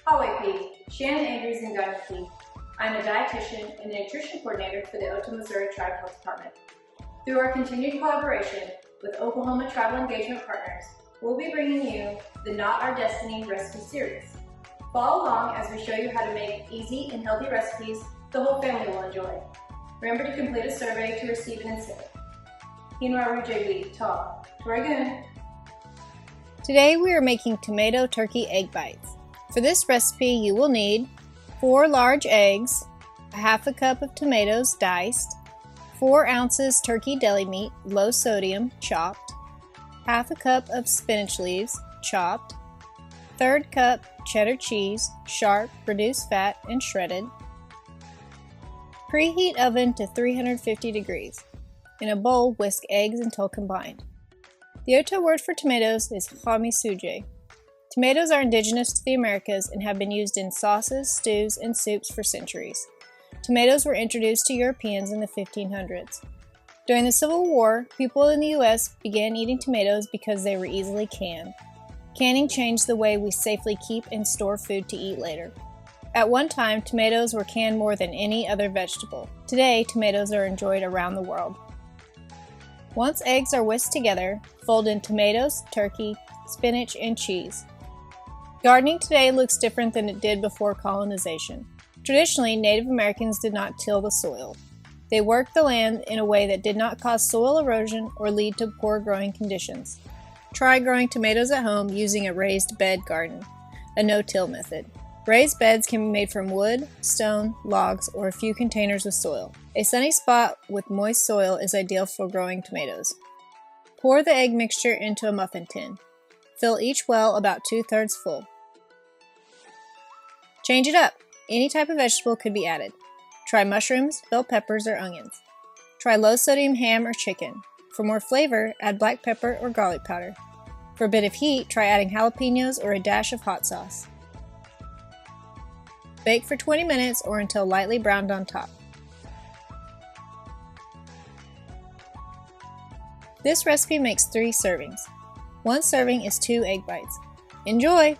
Hallway P, Shannon Andrews and Gunner P. I'm a dietitian and a nutrition coordinator for the Otoe-Missouria Tribe Health Department. Through our continued collaboration with Oklahoma Tribal Engagement Partners, we'll be bringing you the Not Our Destiny recipe series. Follow along as we show you how to make easy and healthy recipes the whole family will enjoy. Remember to complete a survey to receive an incentive. Hinwa Rujebi, Ta, Toragoon. Today we are making tomato turkey egg bites. For this recipe you will need 4 large eggs, a half a cup of tomatoes diced, 4 ounces turkey deli meat, low sodium, chopped, half a cup of spinach leaves, chopped, 1/3 cup cheddar cheese, sharp, reduced fat, and shredded. Preheat oven to 350 degrees. In a bowl, whisk eggs until combined. The Otoe word for tomatoes is Otoe-Missouria. Tomatoes are indigenous to the Americas and have been used in sauces, stews, and soups for centuries. Tomatoes were introduced to Europeans in the 1500s. During the Civil War, people in the U.S. began eating tomatoes because they were easily canned. Canning changed the way we safely keep and store food to eat later. At one time, tomatoes were canned more than any other vegetable. Today, tomatoes are enjoyed around the world. Once eggs are whisked together, fold in tomatoes, turkey, spinach, and cheese. Gardening today looks different than it did before colonization. Traditionally, Native Americans did not till the soil. They worked the land in a way that did not cause soil erosion or lead to poor growing conditions. Try growing tomatoes at home using a raised bed garden, a no-till method. Raised beds can be made from wood, stone, logs, or a few containers with soil. A sunny spot with moist soil is ideal for growing tomatoes. Pour the egg mixture into a muffin tin. Fill each well about 2/3 full. Change it up. Any type of vegetable could be added. Try mushrooms, bell peppers, or onions. Try low-sodium ham or chicken. For more flavor, add black pepper or garlic powder. For a bit of heat, try adding jalapenos or a dash of hot sauce. Bake for 20 minutes or until lightly browned on top. This recipe makes 3 servings. 1 serving is 2 egg bites. Enjoy!